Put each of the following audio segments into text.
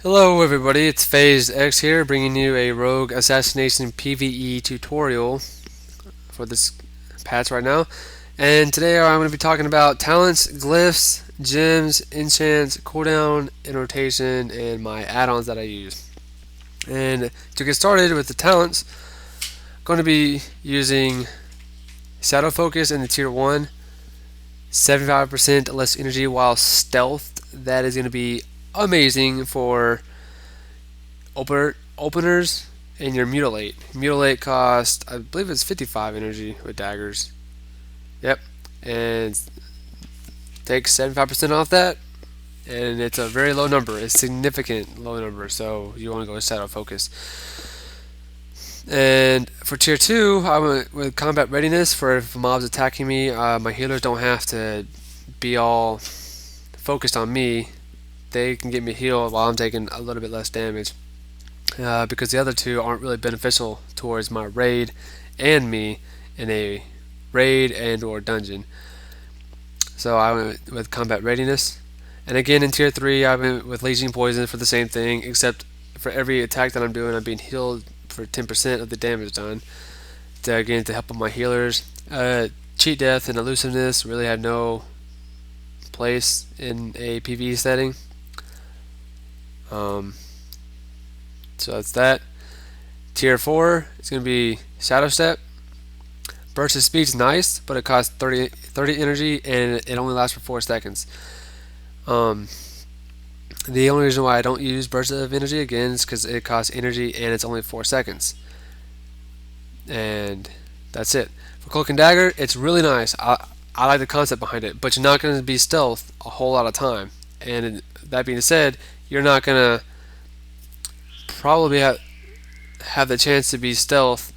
Hello everybody, it's Phase X here, bringing you a Rogue Assassination PVE tutorial for this patch right now. And today I'm going to be talking about talents, glyphs, gems, enchants, cooldown, and rotation, and my add-ons that I use. And to get started with the talents, I'm going to be using Shadow Focus in the Tier 1, 75% less energy while stealthed. That is going to be amazing for openers and your mutilate. Mutilate cost, I believe it's 55 energy with daggers. Yep, and takes 75% off that, and it's a very low number. It's significant low number, so you want to go with Shadow Focus. And for tier 2, I went with combat readiness for if mobs attacking me. My healers don't have to be all focused on me. They can get me healed while I'm taking a little bit less damage. Because the other two aren't really beneficial towards my raid and me in a raid and or dungeon. So I went with combat readiness. And again in tier 3 I went with Legion Poison for the same thing, except for every attack that I'm doing I'm being healed for 10% of the damage done. Again, to help with my healers. Cheat Death and Elusiveness really have no place in a PvE setting. So that's that. Tier 4 is going to be Shadow Step. Burst of Speed's nice, but it costs 30 energy and it only lasts for 4 seconds. The only reason why I don't use Burst of Energy again is because it costs energy and it's only 4 seconds. And that's it. For Cloak and Dagger, it's really nice. I like the concept behind it, but you're not going to be stealth a whole lot of time. And that being said, you're not going to probably have the chance to be stealth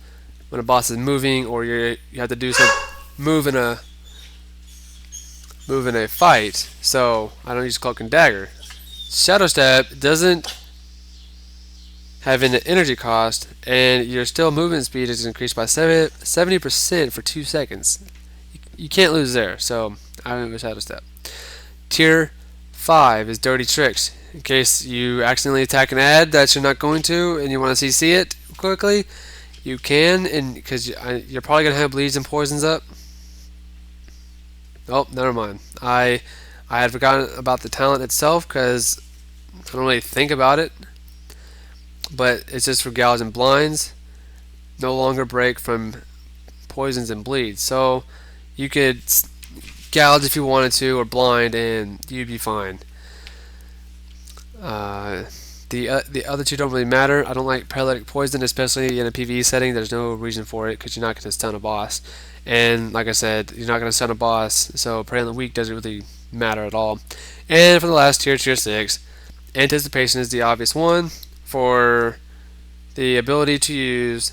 when a boss is moving, or you have to do some move in a fight. So I don't use Cloak and Dagger. Shadow Step doesn't have an energy cost, and your still movement speed is increased by 70% for 2 seconds. You can't lose there, so I went with Shadow Step. Tier 5 is Dirty Tricks. In case you accidentally attack an ad that you're not going to and you want to CC it quickly, you can, and because you're probably going to have bleeds and poisons up. Oh, never mind. I had forgotten about the talent itself because I don't really think about it. But it's just for gouge and blinds. No longer break from poisons and bleeds. So you could gouge if you wanted to, or blind, and you'd be fine. The other two don't really matter. I don't like paralytic poison, especially in a PvE setting. There's no reason for it because you're not going to stun a boss. And like I said, you're not going to stun a boss, so paralytic weak doesn't really matter at all. And for the last tier, tier 6, anticipation is the obvious one for the ability to use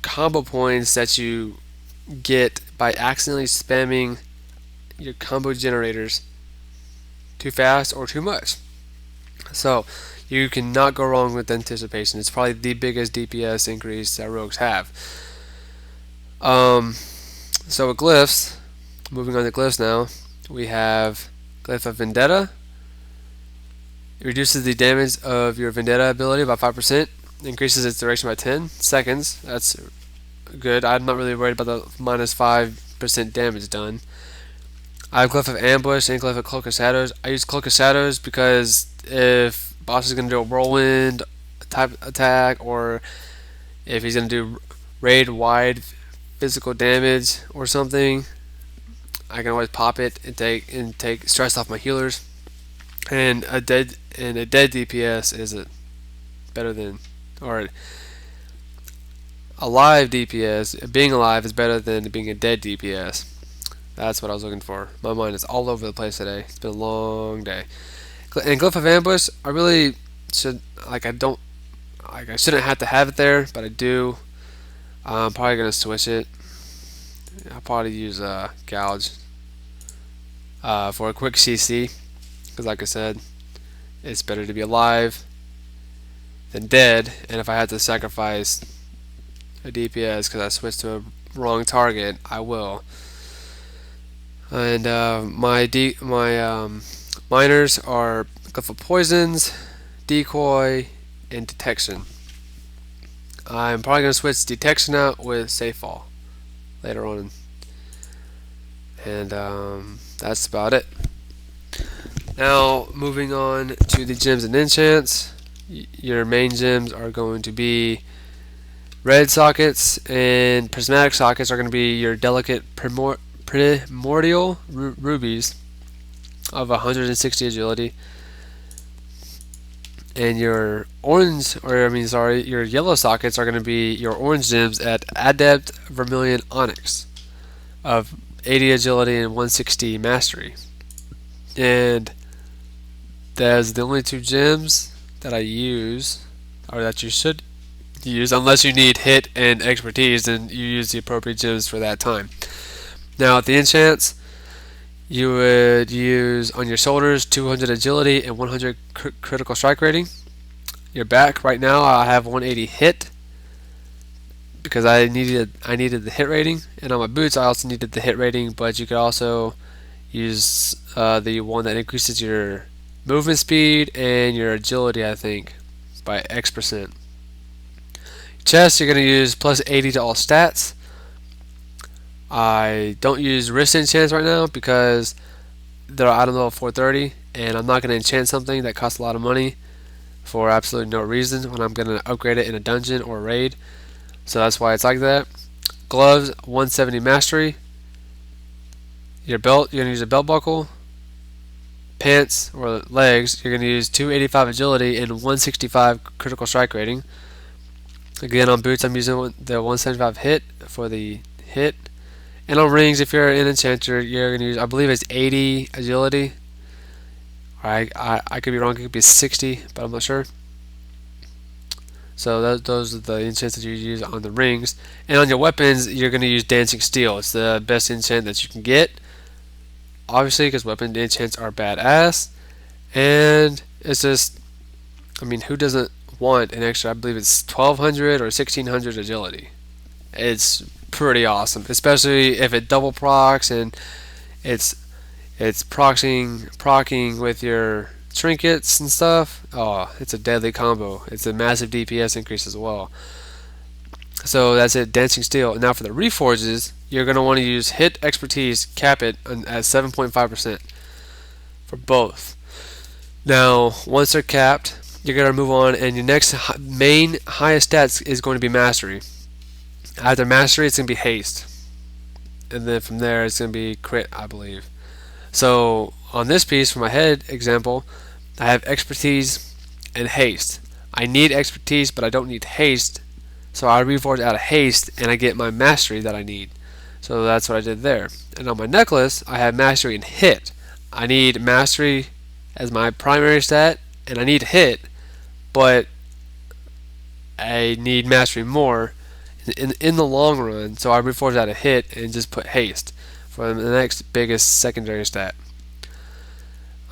combo points that you get by accidentally spamming your combo generators too fast or too much. So you cannot go wrong with anticipation. It's probably the biggest DPS increase that rogues have. So with glyphs, moving on to glyphs now, we have Glyph of Vendetta. It reduces the damage of your Vendetta ability by 5%, increases its duration by 10 seconds. That's good. I'm not really worried about the minus 5% damage done. I have Glyph of Ambush and Glyph of Cloak of Shadows. I use Cloak of Shadows because if boss is going to do a whirlwind type attack, or if he's going to do raid wide physical damage or something, I can always pop it and take stress off my healers. And a dead DPS is better than, or alive DPS. Being alive is better than being a dead DPS. That's what I was looking for. My mind is all over the place today. It's been a long day. And Glyph of Ambush, I really should, I shouldn't have to have it there, but I do. I'm probably gonna switch it. I'll probably use Gouge for a quick CC, because like I said, it's better to be alive than dead. And if I had to sacrifice a DPS because I switched to a wrong target, I will. And my minors are Glyph of Poisons, decoy, and detection. I'm probably going to switch detection out with safe fall later on. And that's about it. Now, moving on to the gems and enchants. Your main gems are going to be red sockets, and prismatic sockets are going to be your delicate primordial rubies of 160 agility. And your your yellow sockets are going to be your orange gems at Adept Vermilion Onyx of 80 agility and 160 mastery. And that's the only two gems that I use, or that you should use, unless you need hit and expertise, then you use the appropriate gems for that time. Now, at the enchants, you would use on your shoulders 200 agility and 100 critical strike rating. Your back, right now, I have 180 hit because I needed the hit rating, and on my boots, I also needed the hit rating. But you could also use the one that increases your movement speed and your agility, I think, by X%. Chest, you're going to use plus 80 to all stats. I don't use wrist enchants right now because they're item level 430, and I'm not going to enchant something that costs a lot of money for absolutely no reason when I'm going to upgrade it in a dungeon or raid. So that's why it's like that. Gloves, 170 mastery. Your belt, you're going to use a belt buckle. Pants or legs, you're going to use 285 agility and 165 critical strike rating. Again, on boots, I'm using the 175 hit for the hit. And on rings, if you're an enchanter, you're going to use, I believe it's 80 agility. I could be wrong, it could be 60, but I'm not sure. So those are the enchants that you use on the rings. And on your weapons, you're going to use Dancing Steel. It's the best enchant that you can get, obviously, because weapon enchants are badass. And it's just, I mean, who doesn't want an extra, I believe it's 1200 or 1600 agility. It's pretty awesome, especially if it double procs and it's procking with your trinkets and stuff. Oh, it's a deadly combo. It's a massive DPS increase as well. So that's it, Dancing Steel. Now for the reforges, you're going to want to use hit, expertise, cap it at 7.5% for both. Now, once they're capped, you're going to move on, and your next main highest stats is going to be mastery. After mastery, it's going to be haste. And then from there, it's going to be crit, I believe. So on this piece, for my head example, I have expertise and haste. I need expertise, but I don't need haste. So I reforge out of haste, and I get my mastery that I need. So that's what I did there. And on my necklace, I have mastery and hit. I need mastery as my primary stat, and I need hit, but I need mastery more in the long run. So I reforged out a hit and just put haste for the next biggest secondary stat.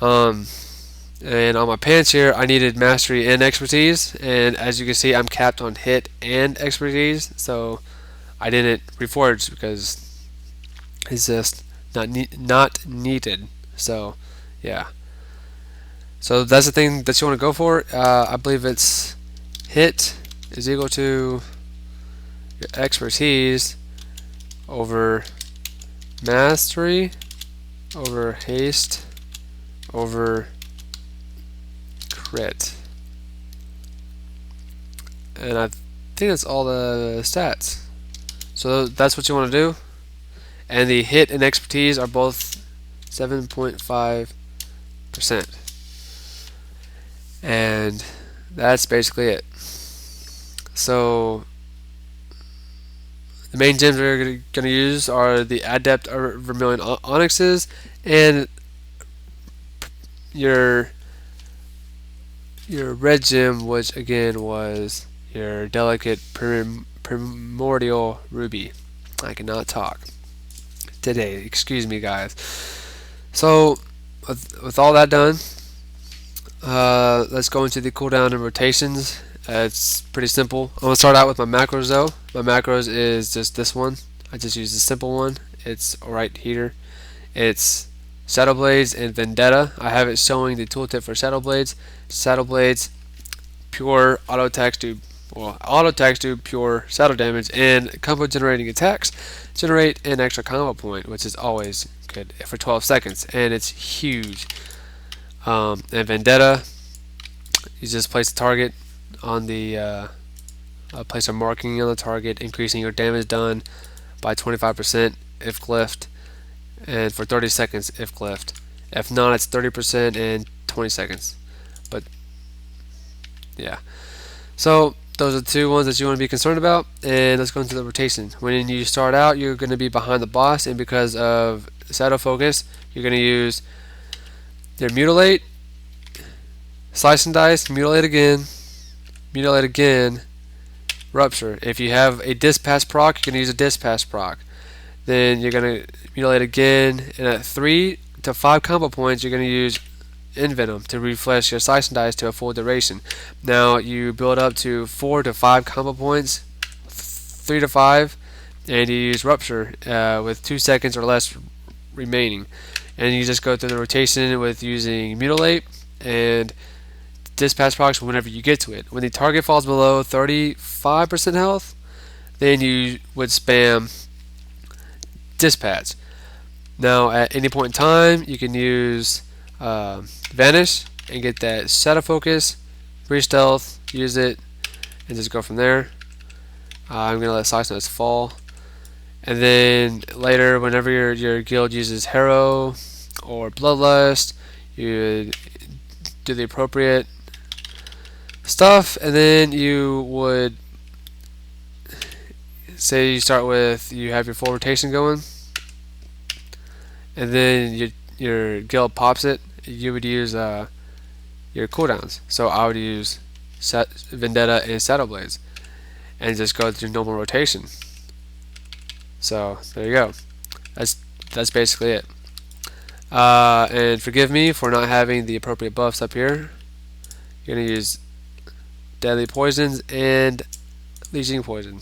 And on my pants here, I needed mastery and expertise, and as you can see, I'm capped on hit and expertise, so I didn't reforge because it's just not needed. So yeah, so that's the thing that you want to go for. I believe it's hit is equal to your expertise over mastery over haste over crit. And I think that's all the stats. So that's what you want to do. And the hit and expertise are both 7.5%. And that's basically it. So the main gems we're going to use are the Adept Vermilion Onyxes and your red gem, which again was your delicate primordial ruby. I cannot talk today, excuse me guys. So with all that done, let's go into the cooldown and rotations. It's pretty simple. I'm going to start out with my macros though. My macros is just this one. I just use the simple one. It's right here. It's Shadow Blades and Vendetta. I have it showing the tooltip for Shadow Blades. Shadow Blades pure auto attacks do, well, auto attacks do pure shadow damage, and combo generating attacks generate an extra combo point, which is always good for 12 seconds, and it's huge. And Vendetta, you just place a target on the place a marking on the target, increasing your damage done by 25% if glyphed, and for 30 seconds if glyphed. If not, it's 30% and 20 seconds. But yeah, so those are the two ones that you want to be concerned about. And let's go into the rotation. When you start out, you're going to be behind the boss, and because of shadow focus, you're going to use your mutilate, slice and dice, mutilate again, rupture. If you have a dispatch proc, you're going to use a dispatch proc. Then you're going to mutilate again, and at 3 to 5 combo points, you're going to use Envenom to refresh your slice and dice to a full duration. Now you build up to 4 to 5 combo points, 3 to 5, and you use rupture with 2 seconds or less remaining. And you just go through the rotation with using mutilate and dispatch procs whenever you get to it. When the target falls below 35% health, then you would spam dispatch. Now at any point in time, you can use vanish and get that shadow focus, re-stealth, use it, and just go from there. I'm gonna let slice notes fall, and then later, whenever your guild uses Harrow or Bloodlust, you do the appropriate stuff, and then you would say you start with, you have your full rotation going, and then your guild pops it. You would use your cooldowns. So I would use Vendetta and Shadow Blades, and just go through normal rotation. So there you go. That's basically it. And forgive me for not having the appropriate buffs up here. You're gonna use Deadly Poisons and Leeching Poison.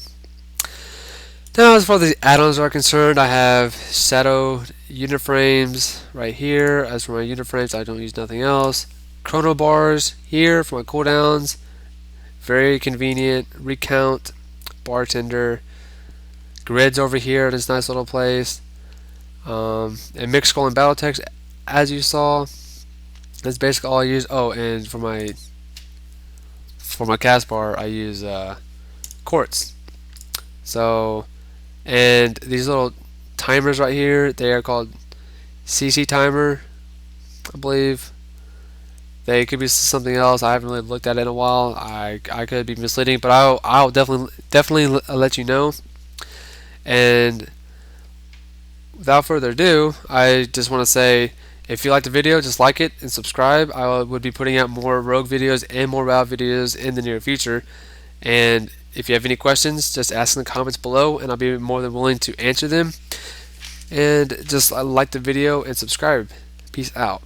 Now, as far as the add-ons are concerned, I have Shadow unit frames right here. As for my unit frames, I don't use nothing else. Chrono bars here for my cooldowns. Very convenient. Recount, bartender, grids over here in this nice little place. And mixed scroll and battle text, as you saw. That's basically all I use. Oh, and for my cast bar, I use quartz. So, and these little timers right here, they are called CC timer, I believe. They could be something else. I haven't really looked at it in a while. I could be misleading, but I'll definitely let you know. And without further ado, I just want to say, if you liked the video, just like it and subscribe. I would be putting out more Rogue videos and more WoW videos in the near future. And if you have any questions, just ask in the comments below, and I'll be more than willing to answer them. And just like the video and subscribe. Peace out.